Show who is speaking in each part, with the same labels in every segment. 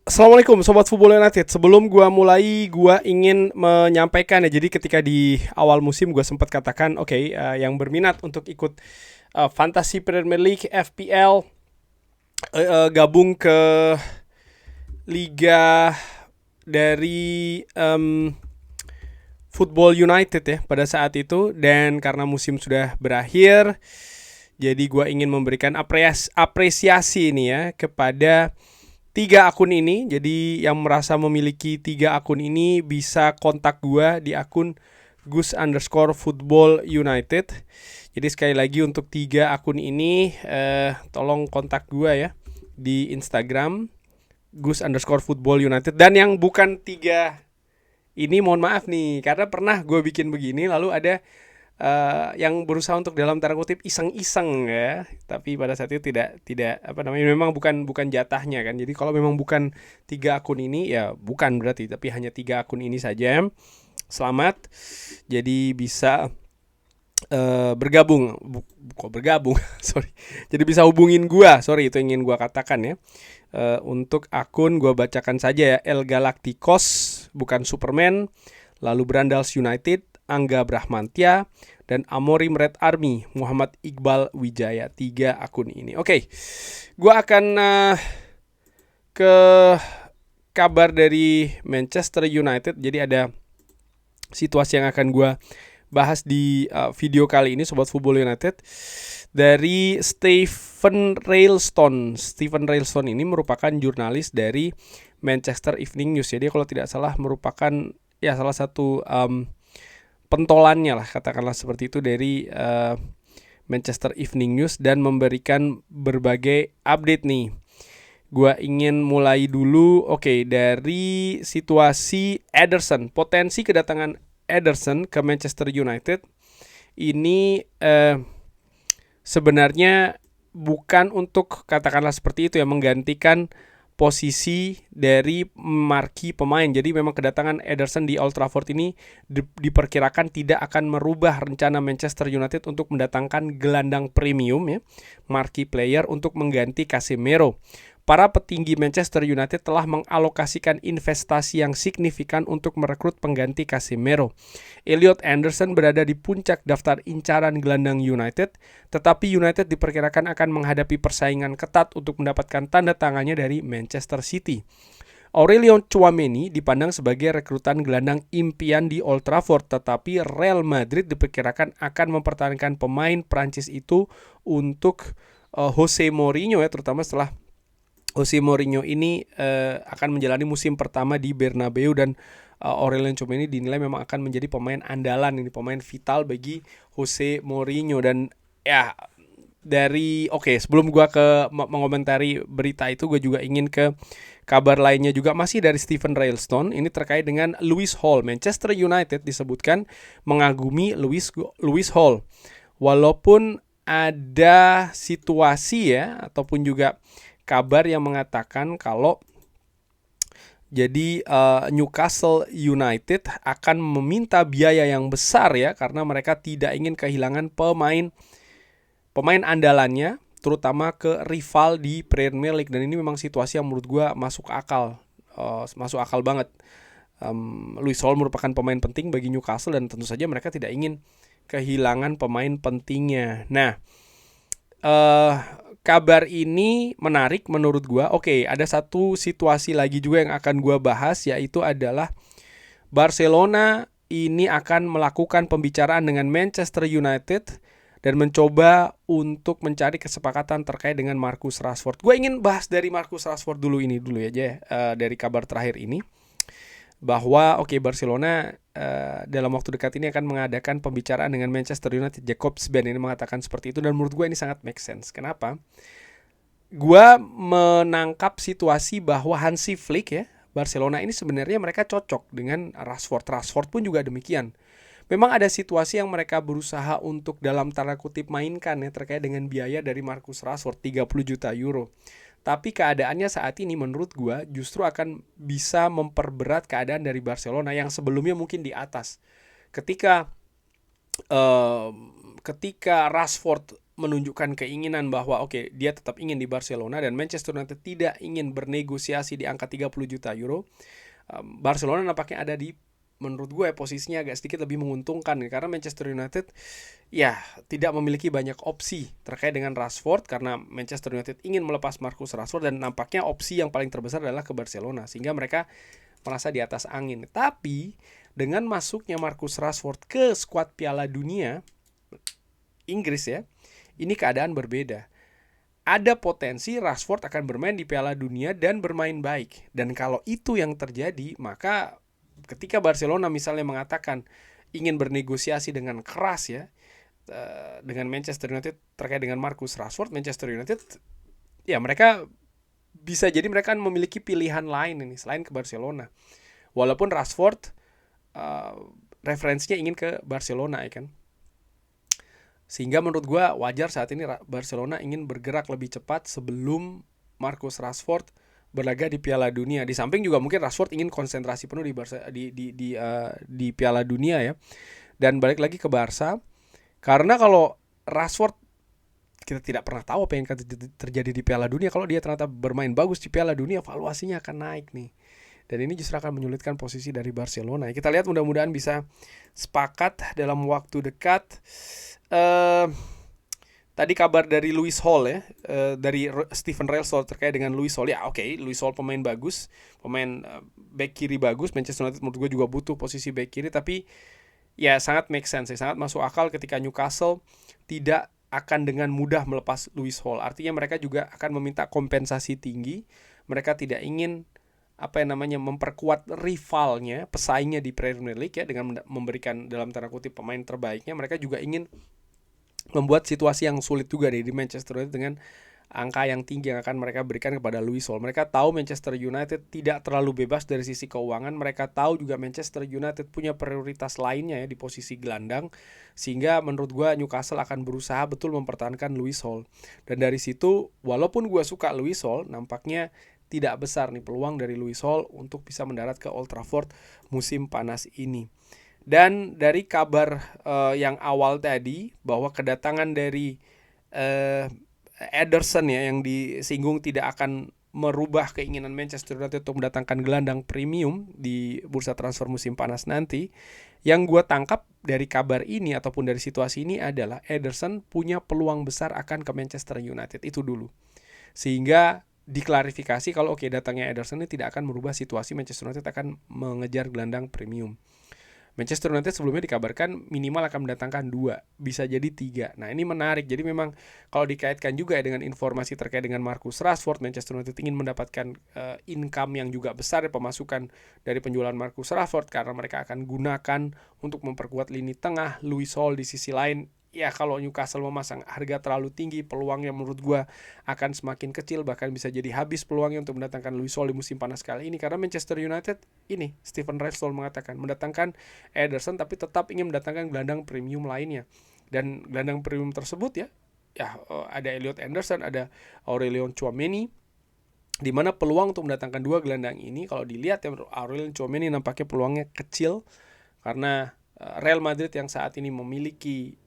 Speaker 1: Assalamualaikum Sobat Football United. Sebelum gua mulai, gua ingin menyampaikan ya. Jadi ketika di awal musim gua sempat katakan, oke, yang berminat untuk ikut Fantasy Premier League FPL, gabung ke liga dari Football United ya pada saat itu. Dan karena musim sudah berakhir, jadi gua ingin memberikan apresiasi ini ya kepada tiga akun ini. Jadi yang merasa memiliki tiga akun ini bisa kontak gua di akun Gus_Football United. Jadi sekali lagi untuk tiga akun ini, tolong kontak gua ya di Instagram Gus_Football United. Dan yang bukan tiga ini mohon maaf nih, karena pernah gue bikin begini lalu ada yang berusaha untuk dalam tanda kutip iseng-iseng ya, tapi pada saat itu tidak apa namanya, memang bukan jatahnya kan. Jadi kalau memang bukan tiga akun ini ya bukan berarti, tapi hanya tiga akun ini saja. Selamat, jadi bisa bergabung, kok bergabung, sorry. Jadi bisa hubungin gua, sorry itu ingin gua katakan ya. Untuk akun gua bacakan saja ya, El Galacticos, bukan Superman, lalu Brandals United, Angga Brahmantia, dan Amorim Red Army, Muhammad Iqbal Wijaya. Tiga akun ini. Oke, gua akan ke kabar dari Manchester United. Jadi ada situasi yang akan gua bahas di video kali ini Sobat Football United. Dari Stephen Railstone. Stephen Railstone ini merupakan jurnalis dari Manchester Evening News. Jadi kalau tidak salah merupakan ya salah satu pentolannya lah, katakanlah seperti itu, dari Manchester Evening News dan memberikan berbagai update nih. Gua ingin mulai dulu dari situasi Ederson. Potensi kedatangan Ederson ke Manchester United ini sebenarnya bukan untuk katakanlah seperti itu ya menggantikan posisi dari marquee pemain. Jadi memang kedatangan Ederson di Old Trafford ini diperkirakan tidak akan merubah rencana Manchester United untuk mendatangkan gelandang premium ya, marquee player untuk mengganti Casemiro. Para petinggi Manchester United telah mengalokasikan investasi yang signifikan untuk merekrut pengganti Casemiro. Elliot Anderson berada di puncak daftar incaran gelandang United, tetapi United diperkirakan akan menghadapi persaingan ketat untuk mendapatkan tanda tangannya dari Manchester City. Aurelien Tchouameni dipandang sebagai rekrutan gelandang impian di Old Trafford, tetapi Real Madrid diperkirakan akan mempertahankan pemain Prancis itu untuk Jose Mourinho ya, terutama setelah Jose Mourinho ini akan menjalani musim pertama di Bernabeu. Dan Aurelien Tchouameni dinilai memang akan menjadi pemain andalan, ini pemain vital bagi Jose Mourinho. Dan ya dari sebelum gue ke mengomentari berita itu, gue juga ingin ke kabar lainnya juga masih dari Stephen Railstone. Ini terkait dengan Lewis Hall. Manchester United disebutkan mengagumi Lewis Hall, walaupun ada situasi ya ataupun juga kabar yang mengatakan kalau jadi Newcastle United akan meminta biaya yang besar ya, karena mereka tidak ingin kehilangan pemain andalannya, terutama ke rival di Premier League. Dan ini memang situasi yang menurut gue masuk akal banget. Lewis Hall merupakan pemain penting bagi Newcastle dan tentu saja mereka tidak ingin kehilangan pemain pentingnya. Nah, kabar ini menarik menurut gue. Ada satu situasi lagi juga yang akan gue bahas, yaitu adalah Barcelona ini akan melakukan pembicaraan dengan Manchester United dan mencoba untuk mencari kesepakatan terkait dengan Marcus Rashford. Gue ingin bahas dari Marcus Rashford dulu aja dari kabar terakhir ini, bahwa Barcelona dalam waktu dekat ini akan mengadakan pembicaraan dengan Manchester United. Jakobsben ini mengatakan seperti itu, dan menurut gue ini sangat make sense. Kenapa? Gue menangkap situasi bahwa Hansi Flick ya, Barcelona ini sebenarnya mereka cocok dengan Rashford. Rashford pun juga demikian. Memang ada situasi yang mereka berusaha untuk dalam tanda kutip mainkan ya, terkait dengan biaya dari Marcus Rashford 30 juta euro. Tapi keadaannya saat ini menurut gue justru akan bisa memperberat keadaan dari Barcelona yang sebelumnya mungkin di atas. Ketika Rashford menunjukkan keinginan bahwa oke, dia tetap ingin di Barcelona dan Manchester United tidak ingin bernegosiasi di angka 30 juta euro. Barcelona nampaknya ada di, menurut gue posisinya agak sedikit lebih menguntungkan karena Manchester United ya tidak memiliki banyak opsi terkait dengan Rashford karena Manchester United ingin melepas Marcus Rashford dan nampaknya opsi yang paling terbesar adalah ke Barcelona sehingga mereka merasa di atas angin. Tapi dengan masuknya Marcus Rashford ke skuad Piala Dunia Inggris ya, ini keadaan berbeda. Ada potensi Rashford akan bermain di Piala Dunia dan bermain baik. Dan kalau itu yang terjadi, maka ketika Barcelona misalnya mengatakan ingin bernegosiasi dengan keras ya dengan Manchester United terkait dengan Marcus Rashford, Manchester United ya mereka bisa jadi mereka memiliki pilihan lain ini selain ke Barcelona. Walaupun Rashford referensinya ingin ke Barcelona ya kan. Sehingga menurut gue wajar saat ini Barcelona ingin bergerak lebih cepat sebelum Marcus Rashford berlaga di Piala Dunia. Di samping juga mungkin Rashford ingin konsentrasi penuh di Piala Dunia ya. Dan balik lagi ke Barca, karena kalau Rashford kita tidak pernah tahu apa yang akan terjadi di Piala Dunia. Kalau dia ternyata bermain bagus di Piala Dunia, valuasinya akan naik nih. Dan ini justru akan menyulitkan posisi dari Barcelona. Kita lihat mudah-mudahan bisa sepakat dalam waktu dekat. Tadi kabar dari Lewis Hall ya, dari Stephen Railsall terkait dengan Lewis Hall. Ya oke, Lewis Hall pemain bagus, pemain back kiri bagus. Manchester United menurut gue juga butuh posisi back kiri, tapi ya sangat make sense, ya, sangat masuk akal ketika Newcastle tidak akan dengan mudah melepas Lewis Hall. Artinya mereka juga akan meminta kompensasi tinggi. Mereka tidak ingin memperkuat rivalnya, pesaingnya di Premier League ya dengan memberikan dalam tanda kutip pemain terbaiknya. Mereka juga ingin membuat situasi yang sulit juga di Manchester United dengan angka yang tinggi yang akan mereka berikan kepada Lewis Hall. Mereka tahu Manchester United tidak terlalu bebas dari sisi keuangan. Mereka tahu juga Manchester United punya prioritas lainnya ya di posisi gelandang. Sehingga menurut gue Newcastle akan berusaha betul mempertahankan Lewis Hall. Dan dari situ walaupun gue suka Lewis Hall, nampaknya tidak besar nih peluang dari Lewis Hall untuk bisa mendarat ke Old Trafford musim panas ini. Dan dari kabar yang awal tadi bahwa kedatangan dari Ederson ya yang disinggung tidak akan merubah keinginan Manchester United untuk mendatangkan gelandang premium di bursa transfer musim panas nanti. Yang gue tangkap dari kabar ini ataupun dari situasi ini adalah Ederson punya peluang besar akan ke Manchester United itu dulu. Sehingga diklarifikasi kalau datangnya Ederson ini tidak akan merubah situasi Manchester United akan mengejar gelandang premium. Manchester United sebelumnya dikabarkan minimal akan mendatangkan 2, bisa jadi 3. Nah ini menarik, jadi memang kalau dikaitkan juga dengan informasi terkait dengan Marcus Rashford, Manchester United ingin mendapatkan income yang juga besar, pemasukan dari penjualan Marcus Rashford, karena mereka akan gunakan untuk memperkuat lini tengah. Lewis Hall di sisi lain, ya kalau Newcastle memasang harga terlalu tinggi, peluangnya menurut gue akan semakin kecil, bahkan bisa jadi habis peluangnya untuk mendatangkan Lewis Hall di musim panas kali ini. Karena Manchester United ini, Stephen Railsall mengatakan mendatangkan Ederson tapi tetap ingin mendatangkan gelandang premium lainnya. Dan gelandang premium tersebut ada Elliot Anderson, ada Aurelien Tchouameni, di mana peluang untuk mendatangkan 2 gelandang ini kalau dilihat ya Aurelien Tchouameni nampaknya peluangnya kecil karena Real Madrid yang saat ini memiliki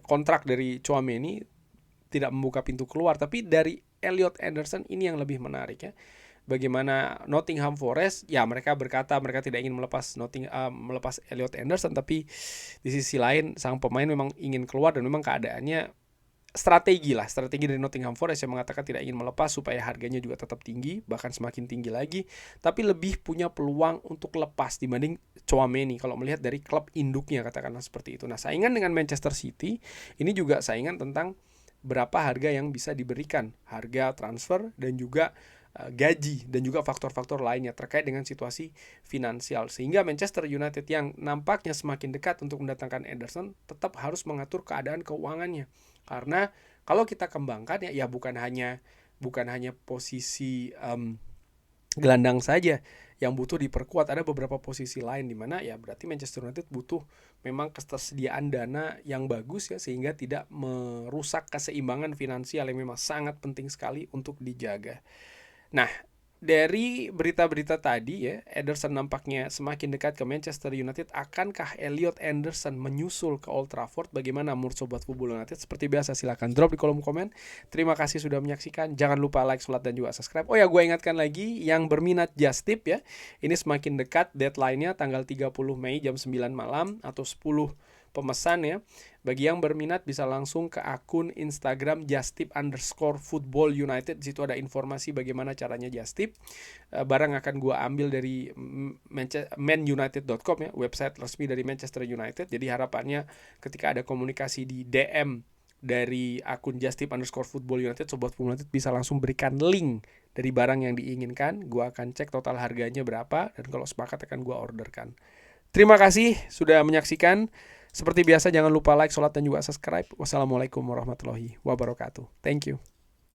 Speaker 1: kontrak dari Tchouameni tidak membuka pintu keluar. Tapi dari Elliot Anderson ini yang lebih menarik ya. Bagaimana Nottingham Forest, ya mereka berkata mereka tidak ingin melepas Elliot Anderson, tapi di sisi lain sang pemain memang ingin keluar dan memang keadaannya strategi dari Nottingham Forest yang mengatakan tidak ingin melepas supaya harganya juga tetap tinggi, bahkan semakin tinggi lagi, tapi lebih punya peluang untuk lepas dibanding Tchouameni kalau melihat dari klub induknya, katakanlah seperti itu. Nah, saingan dengan Manchester City ini juga saingan tentang berapa harga yang bisa diberikan, harga transfer dan juga gaji dan juga faktor-faktor lainnya terkait dengan situasi finansial. Sehingga Manchester United yang nampaknya semakin dekat untuk mendatangkan Ederson tetap harus mengatur keadaan keuangannya. Karena kalau kita kembangkan ya bukan hanya posisi gelandang saja yang butuh diperkuat, ada beberapa posisi lain di mana ya berarti Manchester United butuh memang ketersediaan dana yang bagus ya sehingga tidak merusak keseimbangan finansial yang memang sangat penting sekali untuk dijaga. Nah, Dari berita-berita tadi ya, Ederson nampaknya semakin dekat ke Manchester United. Akankah Elliot Anderson menyusul ke Old Trafford? Bagaimana menurut Sobat Football United? Seperti biasa silahkan drop di kolom komen. Terima kasih sudah menyaksikan. Jangan lupa like, share, dan juga subscribe. Oh ya, gue ingatkan lagi yang berminat Just Tip ya. Ini semakin dekat deadline-nya tanggal 30 Mei jam 9 malam atau 10 pemesan ya. Bagi yang berminat bisa langsung ke akun Instagram justip_football united. Di situ ada informasi bagaimana caranya just tip. Barang akan gue ambil dari manunited.com ya, website resmi dari Manchester United. Jadi harapannya ketika ada komunikasi di DM dari akun justip_football united, Sobat Football United bisa langsung berikan link dari barang yang diinginkan. Gue akan cek total harganya berapa, dan kalau sepakat akan gue orderkan. Terima kasih sudah menyaksikan. Seperti biasa jangan lupa like, sholat, dan juga subscribe. Wassalamualaikum warahmatullahi wabarakatuh. Thank you.